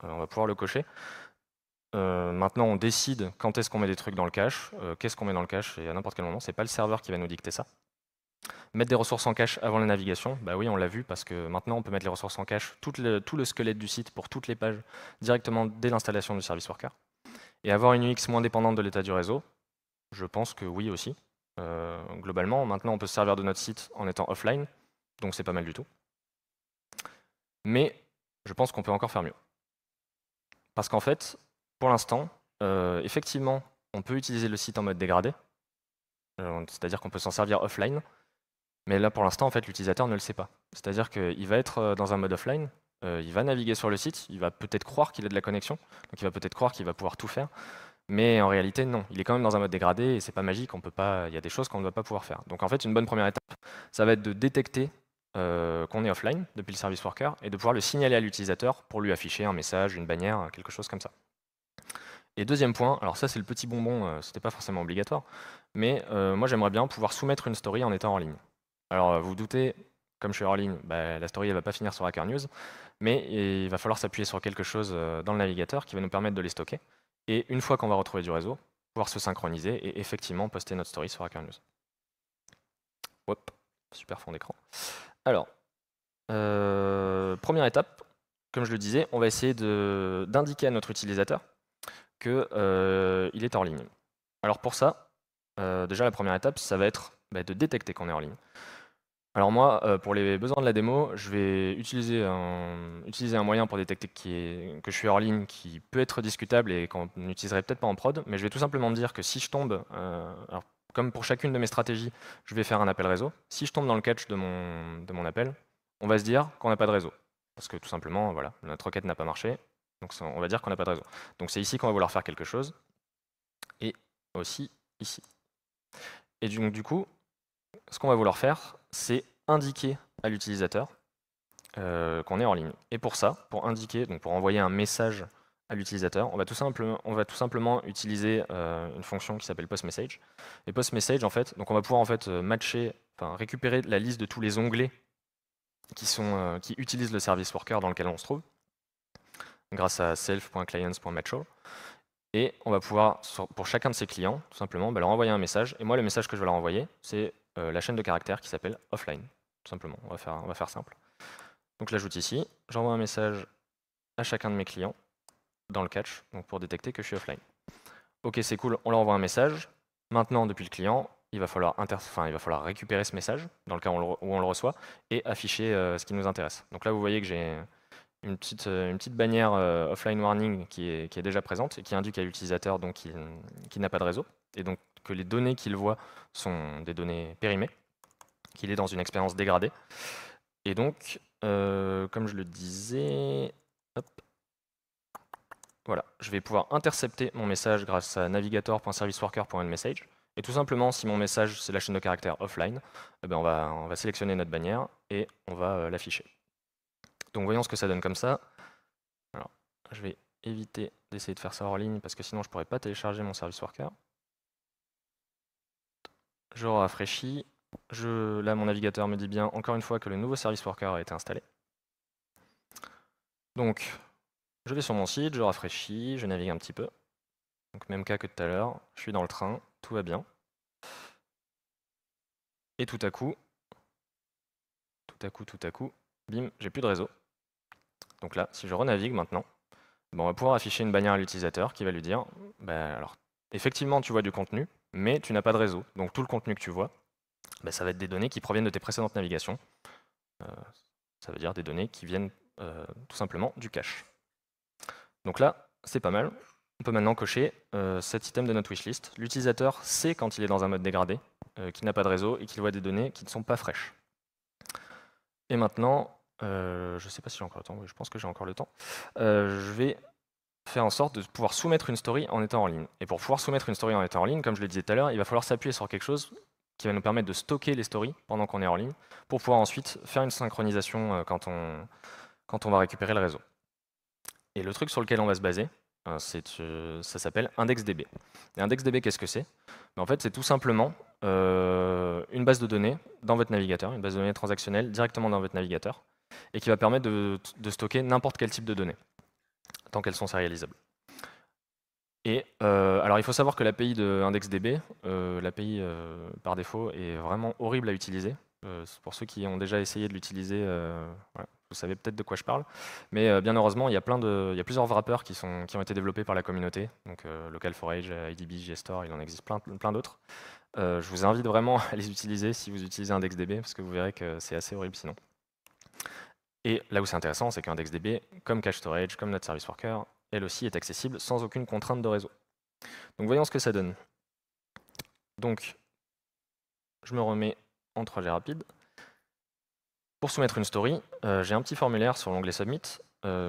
On va pouvoir le cocher. Maintenant, on décide quand est-ce qu'on met des trucs dans le cache, qu'est-ce qu'on met dans le cache, et à n'importe quel moment, c'est pas le serveur qui va nous dicter ça. Mettre des ressources en cache avant la navigation, oui, on l'a vu, parce que maintenant, on peut mettre les ressources en cache, tout le squelette du site pour toutes les pages, directement dès l'installation du service worker. Et avoir une UX moins dépendante de l'état du réseau, je pense que oui aussi. Globalement, maintenant, on peut se servir de notre site en étant offline, donc c'est pas mal du tout. Mais je pense qu'on peut encore faire mieux. Parce qu'en fait, pour l'instant, effectivement, on peut utiliser le site en mode dégradé, c'est-à-dire qu'on peut s'en servir offline, mais là pour l'instant, en fait, l'utilisateur ne le sait pas. C'est-à-dire qu'il va être dans un mode offline, il va naviguer sur le site, il va peut-être croire qu'il a de la connexion, donc il va peut-être croire qu'il va pouvoir tout faire, Mais en réalité, non. Il est quand même dans un mode dégradé et c'est pas magique. Il y a des choses qu'on ne va pas pouvoir faire. Donc en fait, une bonne première étape, ça va être de détecter qu'on est offline depuis le service worker et de pouvoir le signaler à l'utilisateur pour lui afficher un message, une bannière, quelque chose comme ça. Et deuxième point, alors ça c'est le petit bonbon, c'était pas forcément obligatoire, mais moi j'aimerais bien pouvoir soumettre une story en étant en ligne. Alors vous vous doutez, comme je suis hors ligne, bah, la story elle va pas finir sur Hacker News, mais il va falloir s'appuyer sur quelque chose dans le navigateur qui va nous permettre de les stocker. Et une fois qu'on va retrouver du réseau, pouvoir se synchroniser et effectivement poster notre story sur Hacker News. Hop, super fond d'écran. Alors, première étape, comme je le disais, on va essayer d'indiquer à notre utilisateur qu'il est en ligne. Alors pour ça, déjà la première étape, ça va être de détecter qu'on est en ligne. Alors moi, pour les besoins de la démo, je vais utiliser un moyen pour détecter que je suis hors ligne qui peut être discutable et qu'on n'utiliserait peut-être pas en prod, mais je vais tout simplement me dire que si je tombe, alors, comme pour chacune de mes stratégies, je vais faire un appel réseau. Si je tombe dans le catch de mon appel, on va se dire qu'on n'a pas de réseau. Parce que tout simplement, voilà, notre requête n'a pas marché, donc on va dire qu'on n'a pas de réseau. Donc c'est ici qu'on va vouloir faire quelque chose, et aussi ici. Et donc du coup, ce qu'on va vouloir faire, c'est indiquer à l'utilisateur qu'on est en ligne. Et pour ça, pour indiquer, donc pour envoyer un message à l'utilisateur, on va tout simplement utiliser une fonction qui s'appelle postMessage. Et postMessage, en fait, donc on va pouvoir en fait récupérer la liste de tous les onglets qui utilisent le service worker dans lequel on se trouve, grâce à self.clients.metro. Et on va pouvoir, pour chacun de ces clients, tout simplement, leur envoyer un message. Et moi, le message que je vais leur envoyer, c'est la chaîne de caractères qui s'appelle offline, tout simplement. On va faire simple. Donc, je l'ajoute ici. J'envoie un message à chacun de mes clients dans le catch, donc pour détecter que je suis offline. Ok, c'est cool, on leur envoie un message. Maintenant, depuis le client, il va falloir récupérer ce message, dans le cas où on le reçoit, et afficher ce qui nous intéresse. Donc là, vous voyez que j'ai une petite bannière offline warning qui est déjà présente et qui indique à l'utilisateur qu'il n'a pas de réseau et donc que les données qu'il voit sont des données périmées, qu'il est dans une expérience dégradée. Et donc, comme je le disais, hop, voilà, je vais pouvoir intercepter mon message grâce à navigator.serviceworker.onMessage. Et tout simplement, si mon message c'est la chaîne de caractères offline, on va sélectionner notre bannière et on va l'afficher. Donc voyons ce que ça donne comme ça. Alors, je vais éviter d'essayer de faire ça hors ligne parce que sinon je ne pourrais pas télécharger mon service worker. Je rafraîchis. Là, mon navigateur me dit bien encore une fois que le nouveau service worker a été installé. Donc, je vais sur mon site, je rafraîchis, je navigue un petit peu. Donc, même cas que tout à l'heure, je suis dans le train, tout va bien. Et tout à coup, bim, j'ai plus de réseau. Donc là, si je renavigue maintenant, on va pouvoir afficher une bannière à l'utilisateur qui va lui dire alors, effectivement, tu vois du contenu, mais tu n'as pas de réseau. Donc tout le contenu que tu vois, ça va être des données qui proviennent de tes précédentes navigations. Ça veut dire des données qui viennent tout simplement du cache. Donc là, c'est pas mal. On peut maintenant cocher cet item de notre wishlist. L'utilisateur sait quand il est dans un mode dégradé, qu'il n'a pas de réseau et qu'il voit des données qui ne sont pas fraîches. Et maintenant, je ne sais pas si j'ai encore le temps, oui, je pense que j'ai encore le temps. Je vais faire en sorte de pouvoir soumettre une story en étant en ligne. Et pour pouvoir soumettre une story en étant en ligne, comme je le disais tout à l'heure, il va falloir s'appuyer sur quelque chose qui va nous permettre de stocker les stories pendant qu'on est en ligne, pour pouvoir ensuite faire une synchronisation quand on va récupérer le réseau. Et le truc sur lequel on va se baser, ça s'appelle IndexDB. Et IndexDB, qu'est-ce que c'est? En fait, c'est tout simplement une base de données dans votre navigateur, une base de données transactionnelle directement dans votre navigateur, et qui va permettre de stocker n'importe quel type de données, tant qu'elles sont sérialisables. Et alors il faut savoir que l'API de IndexDB, l'API par défaut, est vraiment horrible à utiliser. Pour ceux qui ont déjà essayé de l'utiliser, voilà, vous savez peut-être de quoi je parle. Mais bien heureusement, il y a plusieurs wrappers qui ont été développés par la communauté. Donc Local4j, IDB, JSTOR, il en existe plein d'autres. Je vous invite vraiment à les utiliser si vous utilisez IndexDB, parce que vous verrez que c'est assez horrible sinon. Et là où c'est intéressant, c'est qu'IndexDB, comme Cache Storage, comme notre Service Worker, elle aussi est accessible sans aucune contrainte de réseau. Donc voyons ce que ça donne. Donc, je me remets en 3G rapide. Pour soumettre une story, j'ai un petit formulaire sur l'onglet Submit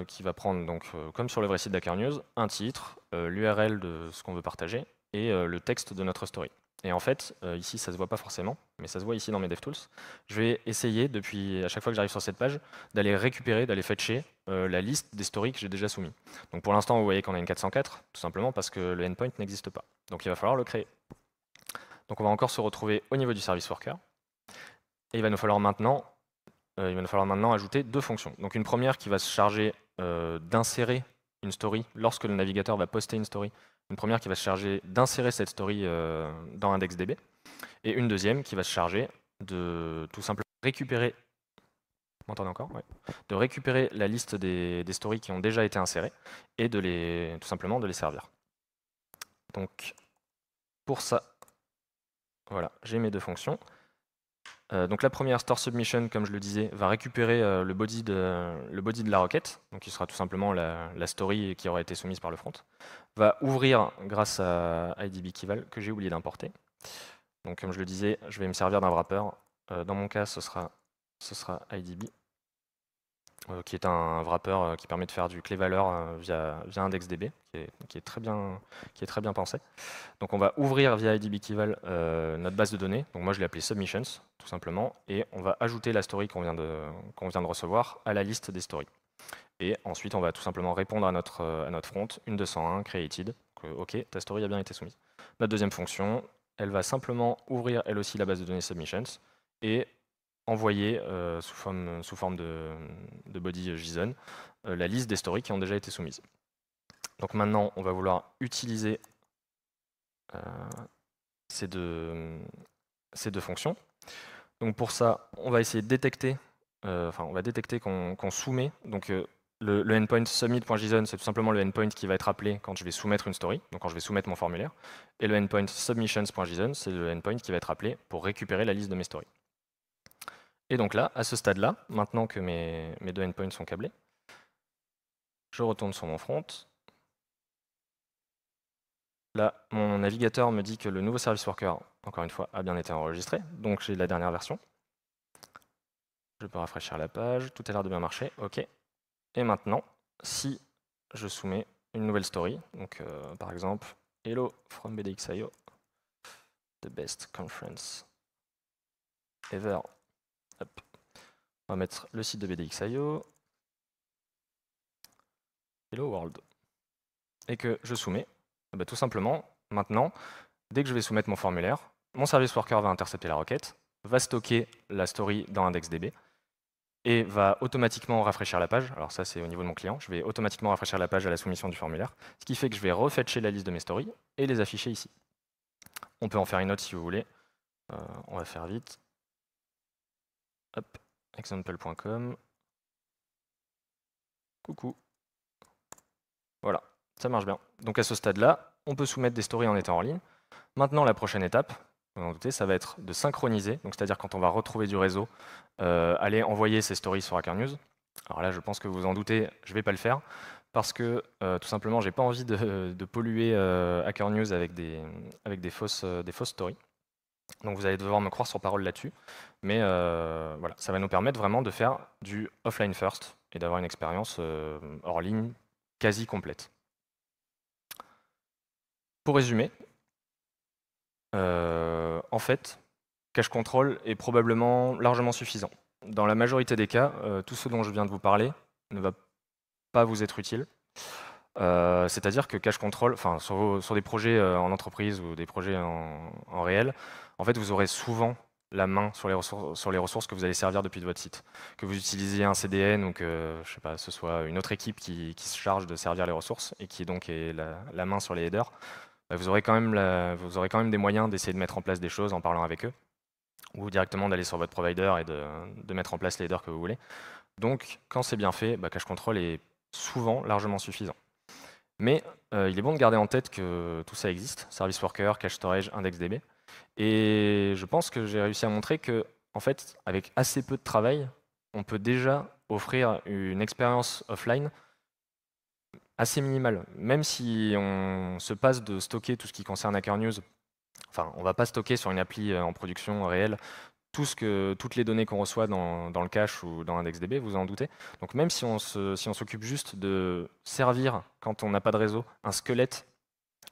qui va prendre, donc, comme sur le vrai site d'Hacker News, un titre, l'URL de ce qu'on veut partager et le texte de notre story. Et en fait, ici, ça ne se voit pas forcément, mais ça se voit ici dans mes DevTools. Je vais essayer, depuis à chaque fois que j'arrive sur cette page, d'aller récupérer, d'aller fetcher la liste des stories que j'ai déjà soumis. Donc pour l'instant, vous voyez qu'on a une 404, tout simplement parce que le endpoint n'existe pas. Donc il va falloir le créer. Donc on va encore se retrouver au niveau du service worker. Et il va nous falloir maintenant ajouter deux fonctions. Donc une première qui va se charger d'insérer une story lorsque le navigateur va poster une story. Une première qui va se charger d'insérer cette story dans IndexDB. Et une deuxième qui va se charger de tout simplement récupérer. Vous m'entendez encore? Ouais. De récupérer la liste des stories qui ont déjà été insérées et tout simplement de les servir. Donc pour ça, voilà, j'ai mes deux fonctions. Donc la première, store submission, comme je le disais, va récupérer le body de la requête, donc qui sera tout simplement la story qui aura été soumise par le front, va ouvrir grâce à IDB Kival que j'ai oublié d'importer. Donc comme je le disais, je vais me servir d'un wrapper. Dans mon cas, ce sera IDB, qui est un wrapper qui permet de faire du clé-valeur via IndexDB, qui est très bien pensé. Donc on va ouvrir via IDB Kival notre base de données. Donc moi je l'ai appelée submissions, tout simplement, et on va ajouter la story qu'on vient de recevoir à la liste des stories. Et ensuite on va tout simplement répondre à notre front, une 201 created. Donc, ok, ta story a bien été soumise. Notre deuxième fonction, elle va simplement ouvrir elle aussi la base de données submissions et envoyer sous forme de body JSON la liste des stories qui ont déjà été soumises. Donc maintenant, on va vouloir utiliser ces deux fonctions. Donc pour ça, on va essayer de détecter, on va détecter qu'on soumet. Donc le endpoint submit.json, c'est tout simplement le endpoint qui va être appelé quand je vais soumettre une story, donc quand je vais soumettre mon formulaire. Et le endpoint submissions.json, c'est le endpoint qui va être appelé pour récupérer la liste de mes stories. Et donc là, à ce stade-là, maintenant que mes deux endpoints sont câblés, je retourne sur mon front. Là, mon navigateur me dit que le nouveau service worker, encore une fois, a bien été enregistré. Donc j'ai la dernière version. Je peux rafraîchir la page. Tout a l'air de bien marcher. OK. Et maintenant, si je soumets une nouvelle story, donc par exemple, Hello from BDXIO, the best conference ever. Hop. On va mettre le site de BDXIO. Hello world. Et que je soumets. Bah, tout simplement, maintenant, dès que je vais soumettre mon formulaire, mon service worker va intercepter la requête, va stocker la story dans IndexDB et va automatiquement rafraîchir la page. Alors ça, c'est au niveau de mon client. Je vais automatiquement rafraîchir la page à la soumission du formulaire, ce qui fait que je vais refetcher la liste de mes stories et les afficher ici. On peut en faire une autre si vous voulez. On va faire vite. Hop, example.com. Coucou. Voilà, ça marche bien. Donc à ce stade-là, on peut soumettre des stories en étant en ligne. Maintenant, la prochaine étape, vous en doutez, ça va être de synchroniser. Donc c'est-à-dire quand on va retrouver du réseau, aller envoyer ces stories sur Hacker News. Alors là, je pense que vous en doutez, je ne vais pas le faire parce que tout simplement, j'ai pas envie de polluer Hacker News avec des fausses stories. Donc vous allez devoir me croire sur parole là-dessus. Mais voilà, ça va nous permettre vraiment de faire du offline first et d'avoir une expérience hors ligne quasi complète. Pour résumer, en fait, cache control est probablement largement suffisant. Dans la majorité des cas, tout ce dont je viens de vous parler ne va pas vous être utile. C'est-à-dire que cache control, enfin sur des projets en entreprise ou des projets en réel, en fait, vous aurez souvent la main sur les ressources que vous allez servir depuis de votre site. Que vous utilisiez un CDN ou que je sais pas, ce soit une autre équipe qui se charge de servir les ressources et qui donc est la main sur les headers, vous aurez quand même des moyens d'essayer de mettre en place des choses en parlant avec eux, ou directement d'aller sur votre provider et de mettre en place les headers que vous voulez. Donc, quand c'est bien fait, cache control est souvent largement suffisant. Mais il est bon de garder en tête que tout ça existe, service worker, cache storage, IndexDB. Et je pense que j'ai réussi à montrer que, en fait, avec assez peu de travail, on peut déjà offrir une expérience offline assez minimale. Même si on se passe de stocker tout ce qui concerne Hacker News, enfin, on ne va pas stocker sur une appli en production réelle toutes les données qu'on reçoit dans le cache ou dans IndexDB, vous en doutez. Donc même si on s'occupe juste de servir, quand on n'a pas de réseau, un squelette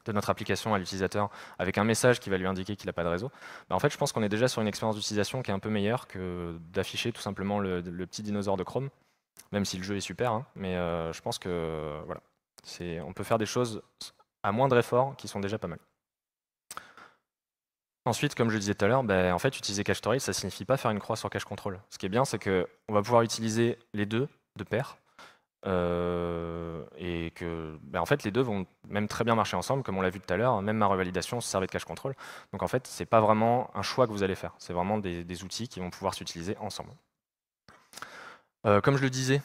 de notre application à l'utilisateur avec un message qui va lui indiquer qu'il n'a pas de réseau, bah en fait, je pense qu'on est déjà sur une expérience d'utilisation qui est un peu meilleure que d'afficher tout simplement le petit dinosaure de Chrome, même si le jeu est super, hein, mais je pense que voilà, on peut faire des choses à moindre effort qui sont déjà pas mal. Ensuite, comme je le disais tout à l'heure, bah, en fait, utiliser cache storage, ça signifie pas faire une croix sur cache control. Ce qui est bien, c'est qu'on va pouvoir utiliser les deux de pair, et que en fait, les deux vont même très bien marcher ensemble, comme on l'a vu tout à l'heure. Même ma revalidation se servait de cache control. Donc en fait, c'est pas vraiment un choix que vous allez faire. C'est vraiment des outils qui vont pouvoir s'utiliser ensemble. Comme je le disais,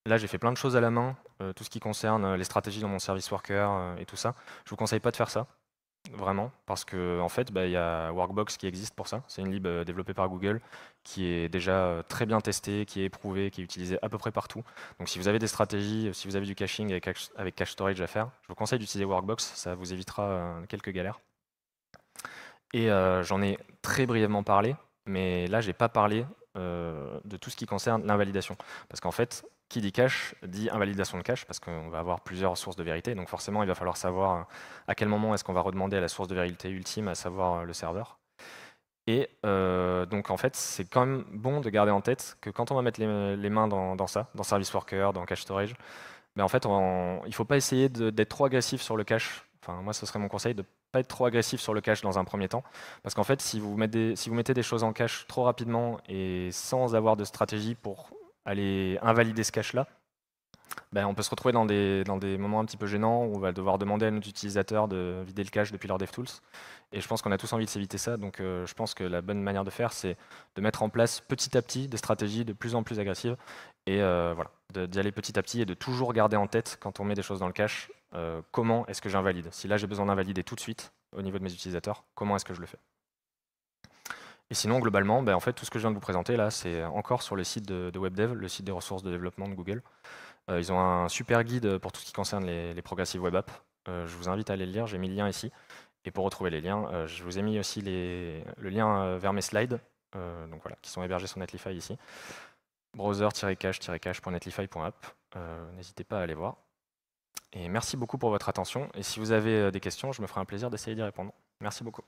là, j'ai fait plein de choses à la main, tout ce qui concerne les stratégies dans mon service worker et tout ça. Je vous conseille pas de faire ça. Vraiment, parce que en fait, il y a Workbox qui existe pour ça. C'est une lib développée par Google qui est déjà très bien testée, qui est éprouvée, qui est utilisée à peu près partout. Donc si vous avez des stratégies, si vous avez du caching avec cache storage à faire, je vous conseille d'utiliser Workbox, ça vous évitera quelques galères. Et j'en ai très brièvement parlé, mais là j'ai pas parlé de tout ce qui concerne l'invalidation. Parce qu'en fait, qui dit cache dit invalidation de cache, parce qu'on va avoir plusieurs sources de vérité, donc forcément il va falloir savoir à quel moment est-ce qu'on va redemander à la source de vérité ultime, à savoir le serveur. Et donc en fait, c'est quand même bon de garder en tête que quand on va mettre les mains dans ça, dans Service Worker, dans Cache Storage, en fait, il ne faut pas essayer d'être trop agressif sur le cache. Enfin, moi, ce serait mon conseil de ne pas être trop agressif sur le cache dans un premier temps. Parce qu'en fait, si vous mettez des choses en cache trop rapidement et sans avoir de stratégie pour aller invalider ce cache-là, on peut se retrouver dans des moments un petit peu gênants où on va devoir demander à nos utilisateurs de vider le cache depuis leur DevTools. Et je pense qu'on a tous envie de s'éviter ça. Donc je pense que la bonne manière de faire, c'est de mettre en place petit à petit des stratégies de plus en plus agressives. Et voilà, d'y aller petit à petit et de toujours garder en tête, quand on met des choses dans le cache, comment est-ce que j'invalide. Si là j'ai besoin d'invalider tout de suite au niveau de mes utilisateurs, comment est-ce que je le fais. Et sinon, globalement, en fait, tout ce que je viens de vous présenter là, c'est encore sur le site de WebDev, le site des ressources de développement de Google. Ils ont un super guide pour tout ce qui concerne les progressive web apps. Je vous invite à aller le lire, j'ai mis le lien ici. Et pour retrouver les liens, je vous ai mis aussi le lien vers mes slides, donc voilà, qui sont hébergés sur Netlify ici. Browser-cache-cache.netlify.app. N'hésitez pas à aller voir. Et merci beaucoup pour votre attention. Et si vous avez des questions, je me ferai un plaisir d'essayer d'y répondre. Merci beaucoup.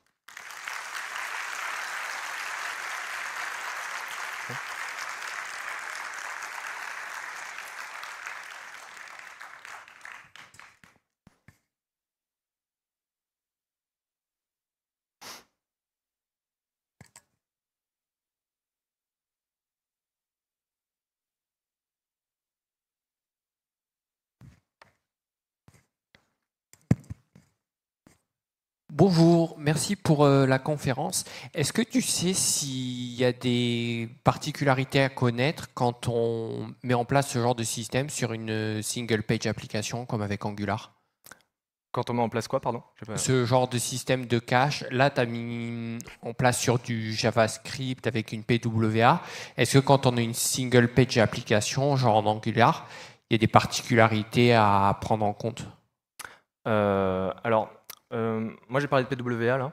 Bonjour, merci pour la conférence. Est-ce que tu sais s'il y a des particularités à connaître quand on met en place ce genre de système sur une single page application comme avec Angular? Quand on met en place quoi, pardon? Ce genre de système de cache, là, tu as mis en place sur du JavaScript avec une PWA. Est-ce que quand on a une single page application, genre en Angular, il y a des particularités à prendre en compte? Alors, moi j'ai parlé de PWA là,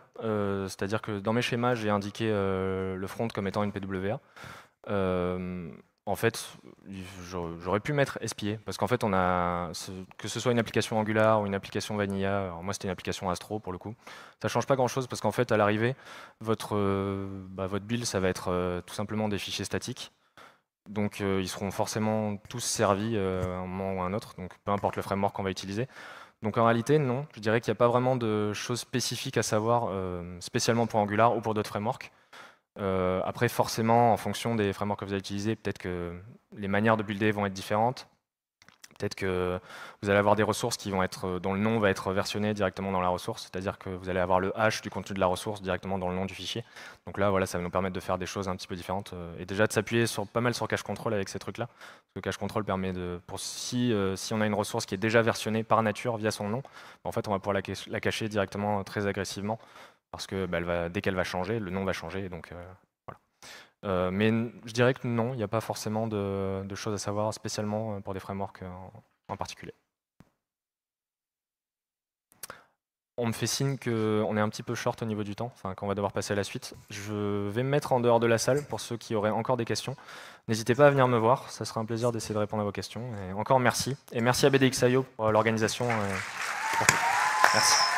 c'est-à-dire que dans mes schémas j'ai indiqué le front comme étant une PWA. En fait, j'aurais pu mettre SPA, parce qu'en fait, que ce soit une application Angular ou une application Vanilla, alors moi c'était une application Astro pour le coup, ça change pas grand-chose parce qu'en fait, à l'arrivée, votre build, ça va être tout simplement des fichiers statiques. Donc ils seront forcément tous servis à un moment ou à un autre, donc peu importe le framework qu'on va utiliser. Donc en réalité, non, je dirais qu'il n'y a pas vraiment de choses spécifiques à savoir, spécialement pour Angular ou pour d'autres frameworks. Après, forcément, en fonction des frameworks que vous allez utiliser, peut-être que les manières de builder vont être différentes. Peut-être que vous allez avoir des ressources dont le nom va être versionné directement dans la ressource, c'est-à-dire que vous allez avoir le hash du contenu de la ressource directement dans le nom du fichier. Donc là, voilà, ça va nous permettre de faire des choses un petit peu différentes et déjà de s'appuyer pas mal sur cache control avec ces trucs-là. Parce que cache control permet si on a une ressource qui est déjà versionnée par nature via son nom, en fait, on va pouvoir la cacher directement très agressivement parce que dès qu'elle va changer, le nom va changer. Donc voilà. Mais je dirais que non, il n'y a pas forcément de choses à savoir spécialement pour des frameworks en particulier. On me fait signe qu'on est un petit peu short au niveau du temps, enfin qu'on va devoir passer à la suite. Je vais me mettre en dehors de la salle pour ceux qui auraient encore des questions. N'hésitez pas à venir me voir, ça sera un plaisir d'essayer de répondre à vos questions. Et encore merci. Et merci à BDXIO pour l'organisation. Merci.